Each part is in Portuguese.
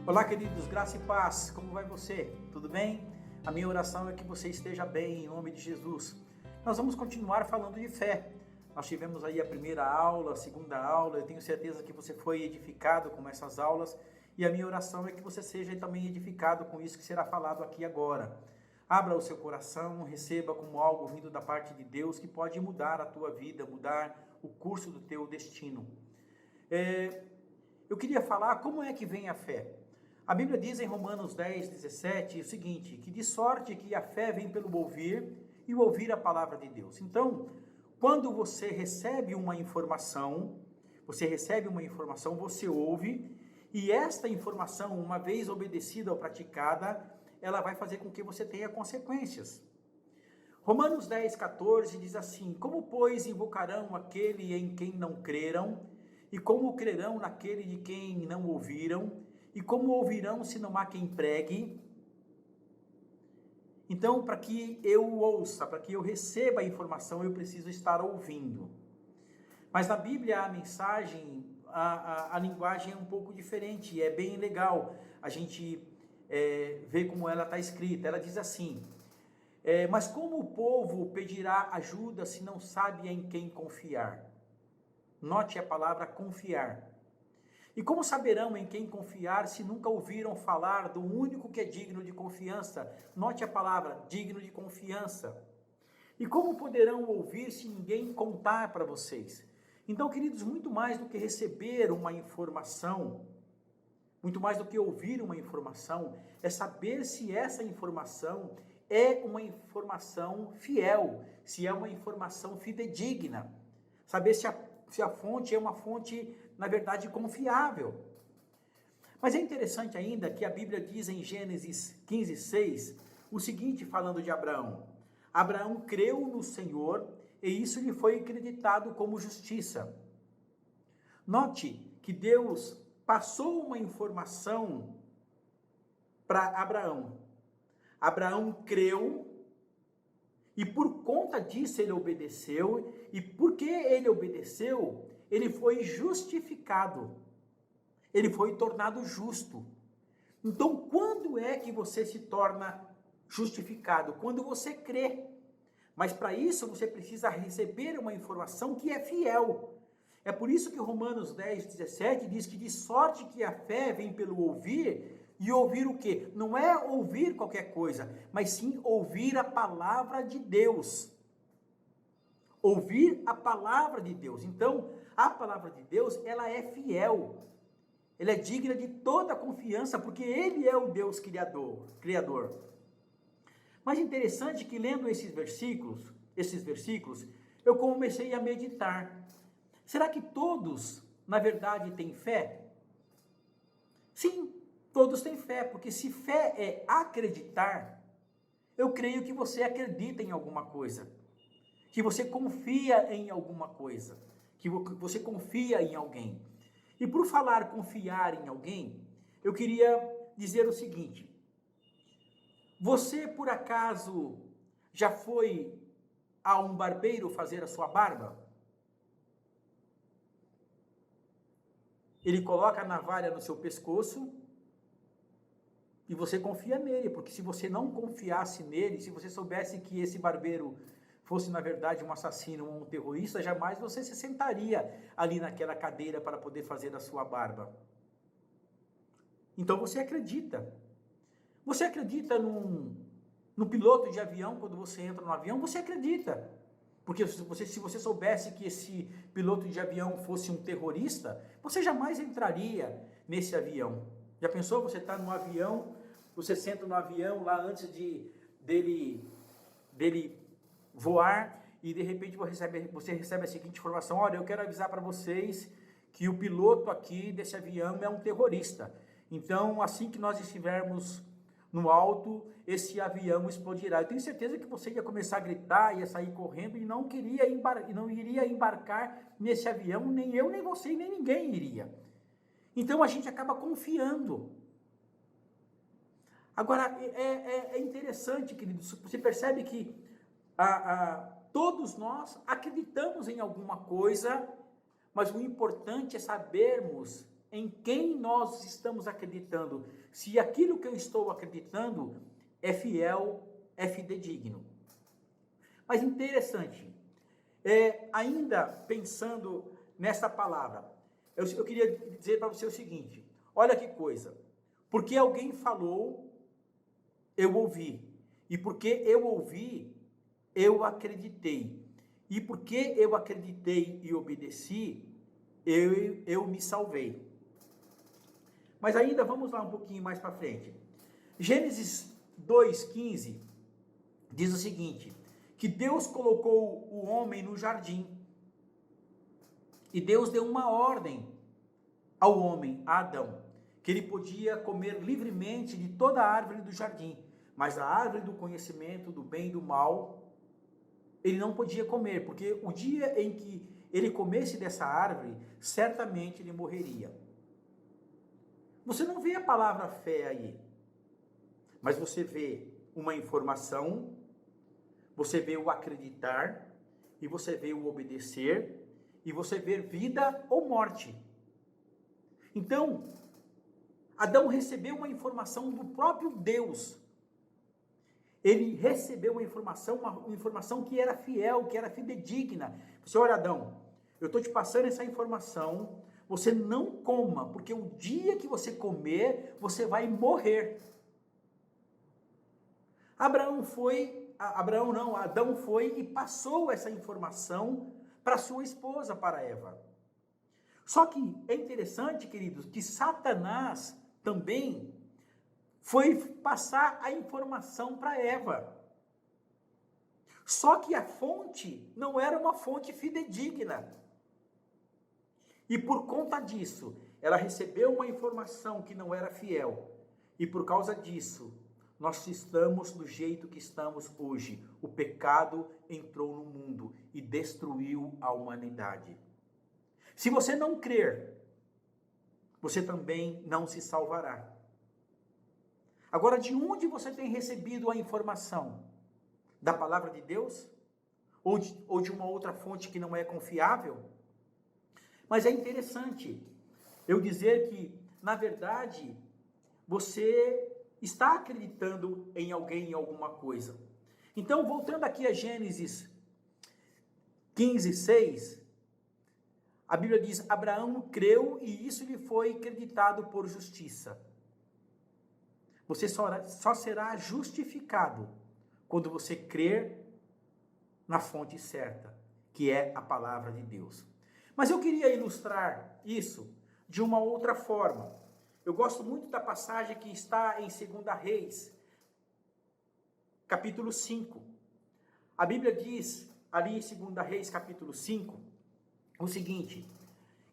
Olá, queridos, graça e paz, como vai você? Tudo bem? A minha oração é que você esteja bem, em nome de Jesus. Nós vamos continuar falando de fé. Nós tivemos aí a primeira aula, a segunda aula, eu tenho certeza que você foi edificado com essas aulas e a minha oração é que você seja também edificado com isso que será falado aqui agora. Abra o seu coração, receba como algo vindo da parte de Deus que pode mudar a tua vida, mudar o curso do teu destino. Eu queria falar como é que vem a fé. A Bíblia diz em Romanos 10, 17 o seguinte, que de sorte que a fé vem pelo ouvir e o ouvir a palavra de Deus. Então, quando você recebe uma informação, você ouve, e esta informação, uma vez obedecida ou praticada, ela vai fazer com que você tenha consequências. Romanos 10, 14 diz assim, como pois invocarão aquele em quem não creram, e como crerão naquele de quem não ouviram, e como ouvirão se não há quem pregue? Então, para que eu ouça, para que eu receba a informação, eu preciso estar ouvindo. Mas na Bíblia a mensagem, a linguagem é um pouco diferente, é bem legal a gente ver como ela está escrita. Ela diz assim, mas como o povo pedirá ajuda se não sabe em quem confiar? Note a palavra confiar. E como saberão em quem confiar se nunca ouviram falar do único que é digno de confiança? Note a palavra, digno de confiança. E como poderão ouvir se ninguém contar para vocês? Então, queridos, muito mais do que receber uma informação, muito mais do que ouvir uma informação, é saber se essa informação é uma informação fiel, se é uma informação fidedigna. Saber se a fonte é uma fonte, na verdade, confiável. Mas é interessante ainda que a Bíblia diz em Gênesis 15, 6, o seguinte, falando de Abraão. Abraão creu no Senhor e isso lhe foi acreditado como justiça. Note que Deus passou uma informação para Abraão. Abraão creu e por conta disso ele obedeceu, e porque ele obedeceu, ele foi justificado, ele foi tornado justo. Então, quando é que você se torna justificado? Quando você crê. Mas para isso você precisa receber uma informação que é fiel. É por isso que Romanos 10, 17 diz que de sorte que a fé vem pelo ouvir, e ouvir o quê? Não é ouvir qualquer coisa, mas sim ouvir a palavra de Deus. Ouvir a palavra de Deus. Então, a palavra de Deus, ela é fiel. Ela é digna de toda a confiança, porque Ele é o Deus Criador. Mas interessante que lendo esses versículos, eu comecei a meditar. Será que todos, na verdade, têm fé? Sim, todos têm fé, porque se fé é acreditar, eu creio que você acredita em alguma coisa, que você confia em alguma coisa, que você confia em alguém. E por falar confiar em alguém, eu queria dizer o seguinte, você por acaso já foi a um barbeiro fazer a sua barba? Ele coloca a navalha no seu pescoço e você confia nele, porque se você não confiasse nele, se você soubesse que esse barbeiro fosse na verdade um assassino ou um terrorista, jamais você se sentaria ali naquela cadeira para poder fazer a sua barba. Então você acredita. Você acredita no piloto de avião quando você entra no avião? Você acredita. Porque se você soubesse que esse piloto de avião fosse um terrorista, você jamais entraria nesse avião. Já pensou? Você está no avião, você senta no avião lá antes dele voar e de repente você recebe a seguinte informação, olha, eu quero avisar para vocês que o piloto aqui desse avião é um terrorista. Então, assim que nós estivermos no alto, esse avião explodirá. Eu tenho certeza que você ia começar a gritar, ia sair correndo e não iria embarcar nesse avião, nem eu, nem você, nem ninguém iria. Então a gente acaba confiando. Agora, é interessante, queridos, você percebe que todos nós acreditamos em alguma coisa, mas o importante é sabermos em quem nós estamos acreditando, se aquilo que eu estou acreditando é fiel, é fidedigno. Mas interessante, ainda pensando nessa palavra, eu queria dizer para você o seguinte, olha que coisa, porque alguém falou, eu ouvi, e porque eu ouvi, eu acreditei, e porque eu acreditei e obedeci, eu me salvei. Mas ainda vamos lá um pouquinho mais para frente. Gênesis 2,15 diz o seguinte, que Deus colocou o homem no jardim, e Deus deu uma ordem ao homem, a Adão, que ele podia comer livremente de toda a árvore do jardim, mas a árvore do conhecimento do bem e do mal, ele não podia comer, porque o dia em que ele comesse dessa árvore, certamente ele morreria. Você não vê a palavra fé aí, mas você vê uma informação, você vê o acreditar, e você vê o obedecer, e você vê vida ou morte. Então, Adão recebeu uma informação do próprio Deus. Ele recebeu uma informação que era fiel, que era fidedigna. Você, olha, Adão, eu estou te passando essa informação, você não coma, porque o dia que você comer, você vai morrer. Adão foi e passou essa informação para sua esposa, para Eva. Só que é interessante, queridos, que Satanás também foi passar a informação para Eva. Só que a fonte não era uma fonte fidedigna. E por conta disso, ela recebeu uma informação que não era fiel. E por causa disso, nós estamos do jeito que estamos hoje. O pecado entrou no mundo e destruiu a humanidade. Se você não crer, você também não se salvará. Agora, de onde você tem recebido a informação? Da palavra de Deus? Ou de uma outra fonte que não é confiável? Mas é interessante eu dizer que, na verdade, você está acreditando em alguém, em alguma coisa. Então, voltando aqui a Gênesis 15:6, a Bíblia diz, Abraão creu e isso lhe foi acreditado por justiça. Você só será justificado quando você crer na fonte certa, que é a palavra de Deus. Mas eu queria ilustrar isso de uma outra forma. Eu gosto muito da passagem que está em 2 Reis, capítulo 5. A Bíblia diz, ali em 2 Reis, capítulo 5, o seguinte,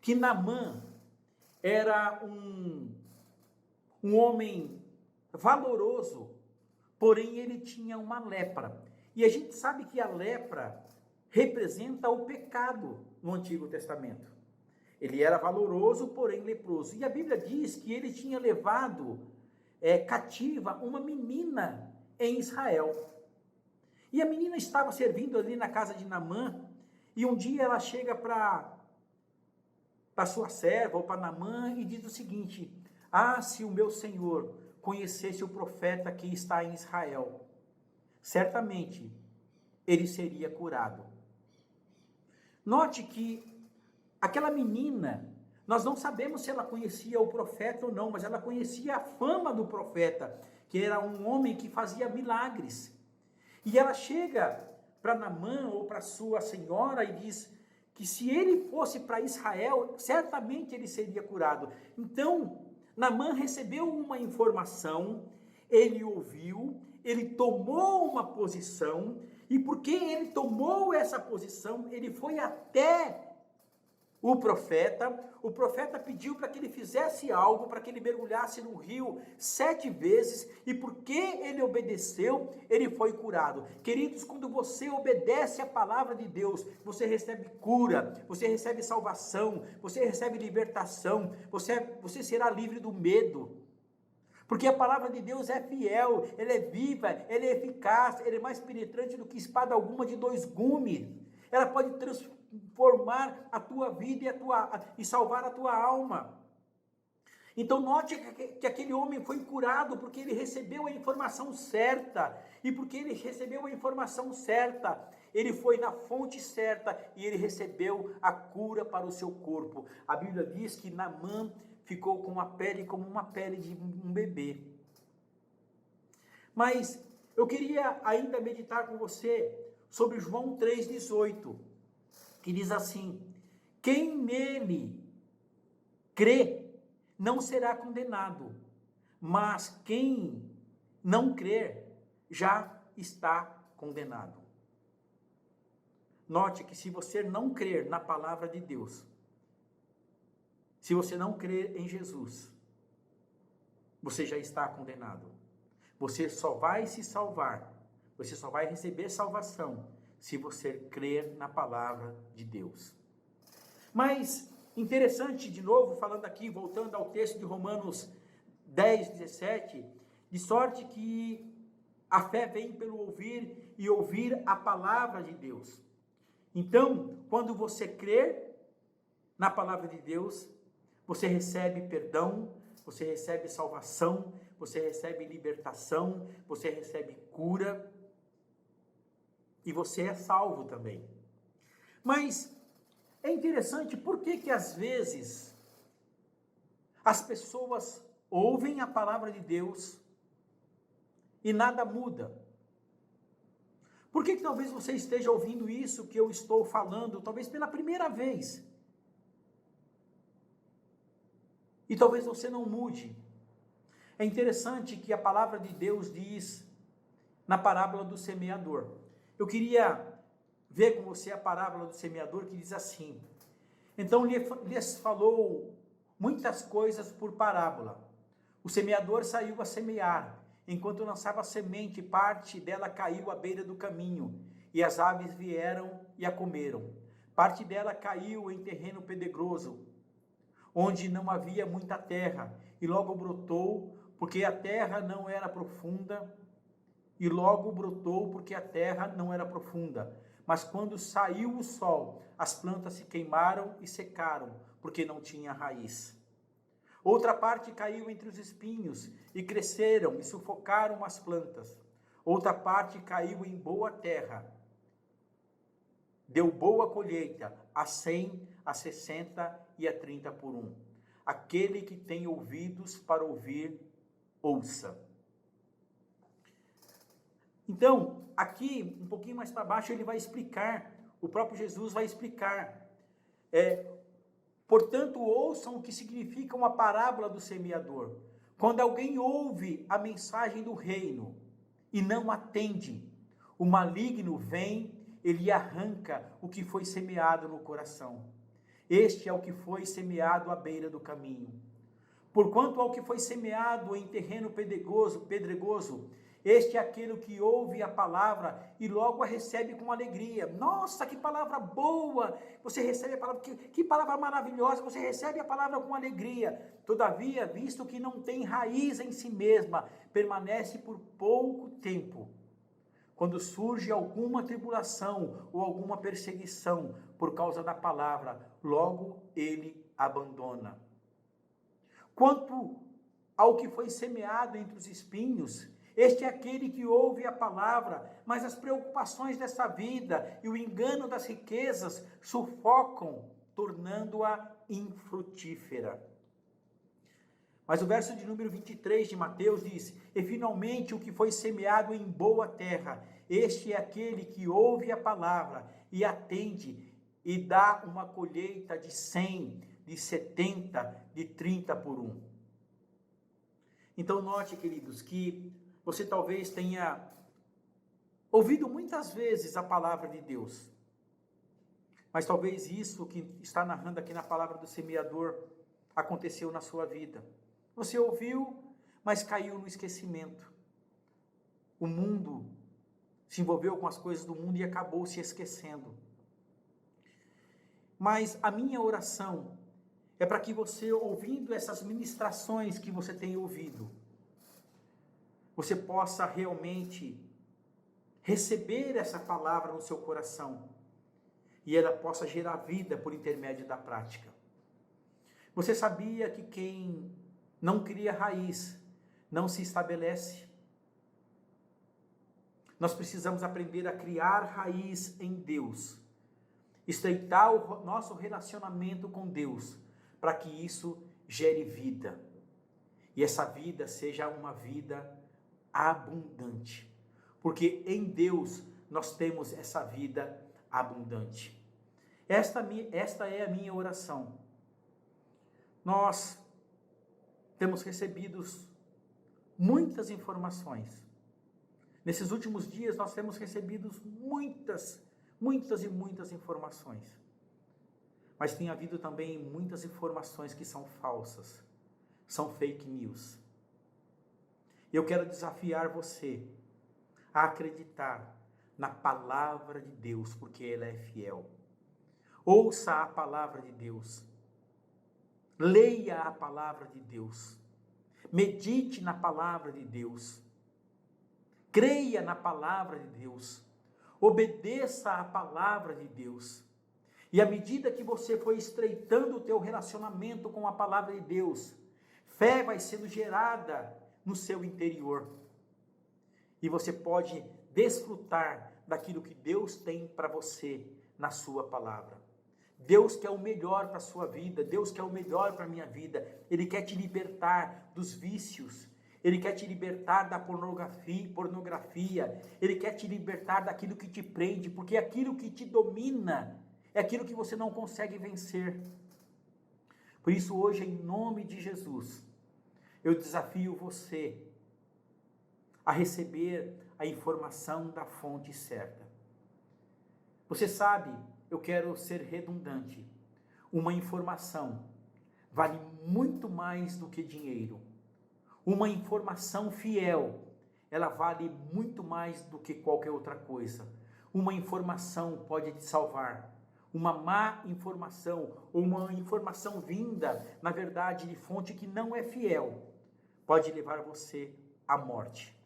que Naamã era um homem valoroso, porém ele tinha uma lepra. E a gente sabe que a lepra representa o pecado no Antigo Testamento. Ele era valoroso, porém leproso. E a Bíblia diz que ele tinha levado cativa uma menina em Israel. E a menina estava servindo ali na casa de Naamã, e um dia ela chega para sua serva, ou para Naamã, e diz o seguinte, se o meu senhor conhecesse o profeta que está em Israel, certamente ele seria curado. Note que aquela menina, nós não sabemos se ela conhecia o profeta ou não, mas ela conhecia a fama do profeta, que era um homem que fazia milagres. E ela chega para Naamã ou para sua senhora e diz que se ele fosse para Israel, certamente ele seria curado. Então, Naamã recebeu uma informação, ele ouviu, ele tomou uma posição, e porque ele tomou essa posição, ele foi até o profeta pediu para que ele fizesse algo, para que ele mergulhasse no rio 7 vezes, e porque ele obedeceu, ele foi curado. Queridos, quando você obedece a palavra de Deus, você recebe cura, você recebe salvação, você recebe libertação, você será livre do medo. Porque a palavra de Deus é fiel, ela é viva, ela é eficaz, ela é mais penetrante do que espada alguma de 2 gumes. Ela pode transformar a tua vida e salvar a tua alma. Então note que aquele homem foi curado porque ele recebeu a informação certa. E porque ele recebeu a informação certa, ele foi na fonte certa e ele recebeu a cura para o seu corpo. A Bíblia diz que Naamã ficou com a pele como uma pele de um bebê. Mas eu queria ainda meditar com você sobre João 3,18, que diz assim: quem nele crê não será condenado, mas quem não crer já está condenado. Note que se você não crer na palavra de Deus, se você não crer em Jesus, você já está condenado. Você só vai se salvar, você só vai receber salvação se você crer na palavra de Deus. Mas interessante, de novo, falando aqui, voltando ao texto de Romanos 10, 17, de sorte que a fé vem pelo ouvir e ouvir a palavra de Deus. Então, quando você crer na palavra de Deus, você recebe perdão, você recebe salvação, você recebe libertação, você recebe cura e você é salvo também. Mas é interessante, por que às vezes as pessoas ouvem a palavra de Deus e nada muda? Por que talvez você esteja ouvindo isso que eu estou falando, talvez pela primeira vez? E talvez você não mude. É interessante que a palavra de Deus diz na parábola do semeador. Eu queria ver com você a parábola do semeador que diz assim: então lhes falou muitas coisas por parábola. O semeador saiu a semear. Enquanto lançava a semente, parte dela caiu à beira do caminho, e as aves vieram e a comeram. Parte dela caiu em terreno pedregoso, onde não havia muita terra, e logo brotou, porque a terra não era profunda, Mas quando saiu o sol, as plantas se queimaram e secaram, porque não tinha raiz. Outra parte caiu entre os espinhos, e cresceram e sufocaram as plantas. Outra parte caiu em boa terra, deu boa colheita, a 100, a 60 e a 30 por 1. Aquele que tem ouvidos para ouvir, ouça. Então, aqui, um pouquinho mais para baixo, ele vai explicar, o próprio Jesus vai explicar. Portanto, ouçam o que significa uma parábola do semeador. Quando alguém ouve a mensagem do reino e não atende, o maligno vem, ele arranca o que foi semeado no coração. Este é o que foi semeado à beira do caminho. Porquanto ao que foi semeado em terreno pedregoso, este é aquele que ouve a palavra e logo a recebe com alegria. Nossa, que palavra boa! Você recebe a palavra, que palavra maravilhosa, você recebe a palavra com alegria. Todavia, visto que não tem raiz em si mesma, permanece por pouco tempo. Quando surge alguma tribulação ou alguma perseguição por causa da palavra, logo ele abandona. Quanto ao que foi semeado entre os espinhos, este é aquele que ouve a palavra, mas as preocupações dessa vida e o engano das riquezas sufocam, tornando-a infrutífera. Mas o verso de número 23 de Mateus diz: e finalmente o que foi semeado em boa terra, este é aquele que ouve a palavra e atende e dá uma colheita de 100, de 70, de 30 por 1. Então note, queridos, que você talvez tenha ouvido muitas vezes a palavra de Deus, mas talvez isso que está narrando aqui na palavra do semeador aconteceu na sua vida. Você ouviu, mas caiu no esquecimento. O mundo se envolveu com as coisas do mundo e acabou se esquecendo. Mas a minha oração é para que você, ouvindo essas ministrações que você tem ouvido, você possa realmente receber essa palavra no seu coração e ela possa gerar vida por intermédio da prática. Você sabia que quem não cria raiz, não se estabelece. Nós precisamos aprender a criar raiz em Deus, estreitar o nosso relacionamento com Deus, para que isso gere vida. E essa vida seja uma vida abundante. Porque em Deus nós temos essa vida abundante. Esta é a minha oração. Nós temos recebido muitas informações. Nesses últimos dias nós temos recebido muitas informações. Mas tem havido também muitas informações que são falsas, são fake news. Eu quero desafiar você a acreditar na palavra de Deus, porque ela é fiel. Ouça a palavra de Deus. Leia a palavra de Deus. Medite na palavra de Deus. Creia na palavra de Deus. Obedeça à palavra de Deus. E à medida que você for estreitando o teu relacionamento com a palavra de Deus, fé vai sendo gerada no seu interior. E você pode desfrutar daquilo que Deus tem para você na sua palavra. Deus quer o melhor para a sua vida, Deus quer o melhor para a minha vida. Ele quer te libertar dos vícios, Ele quer te libertar da pornografia, Ele quer te libertar daquilo que te prende, porque aquilo que te domina é aquilo que você não consegue vencer. Por isso hoje, em nome de Jesus, eu desafio você a receber a informação da fonte certa. Você sabe, eu quero ser redundante, uma informação vale muito mais do que dinheiro. Uma informação fiel, ela vale muito mais do que qualquer outra coisa. Uma informação pode te salvar. Uma má informação, ou uma informação vinda, na verdade, de fonte que não é fiel, pode levar você à morte.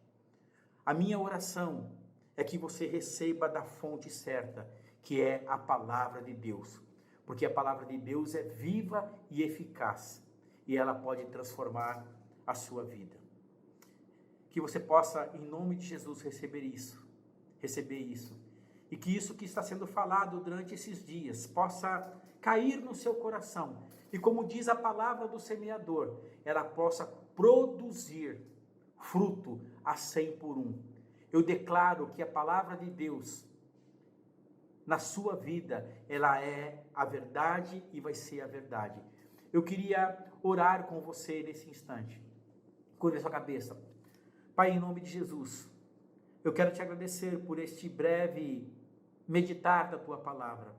A minha oração é que você receba da fonte certa, que é a palavra de Deus. Porque a palavra de Deus é viva e eficaz, e ela pode transformar a sua vida. Que você possa, em nome de Jesus, receber isso, e que isso que está sendo falado durante esses dias possa cair no seu coração, e como diz a palavra do semeador, ela possa produzir fruto a 100 por 1. Eu declaro que a palavra de Deus na sua vida, ela é a verdade e vai ser a verdade. Eu queria orar com você nesse instante. Curva a sua cabeça. Pai, em nome de Jesus, eu quero te agradecer por este breve meditar da tua palavra.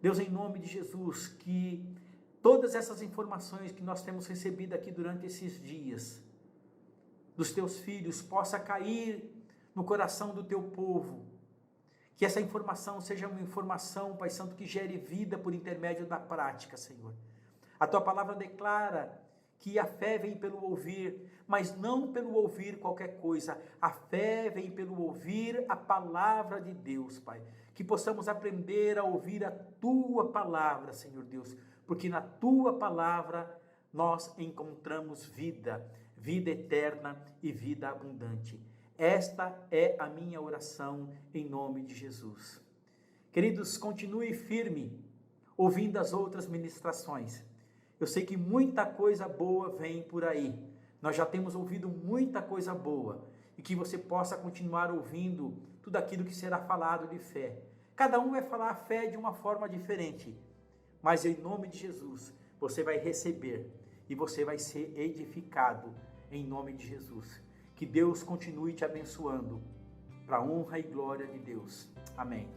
Deus, em nome de Jesus, que todas essas informações que nós temos recebido aqui durante esses dias, dos teus filhos, possa cair no coração do teu povo. Que essa informação seja uma informação, Pai Santo, que gere vida por intermédio da prática, Senhor. A tua palavra declara que a fé vem pelo ouvir, mas não pelo ouvir qualquer coisa. A fé vem pelo ouvir a palavra de Deus, Pai. Que possamos aprender a ouvir a tua palavra, Senhor Deus, porque na tua palavra nós encontramos vida, vida eterna e vida abundante. Esta é a minha oração em nome de Jesus. Queridos, continue firme, ouvindo as outras ministrações. Eu sei que muita coisa boa vem por aí. Nós já temos ouvido muita coisa boa. E que você possa continuar ouvindo tudo aquilo que será falado de fé. Cada um vai falar a fé de uma forma diferente. Mas em nome de Jesus, você vai receber e você vai ser edificado em nome de Jesus. Que Deus continue te abençoando, para a honra e glória de Deus. Amém.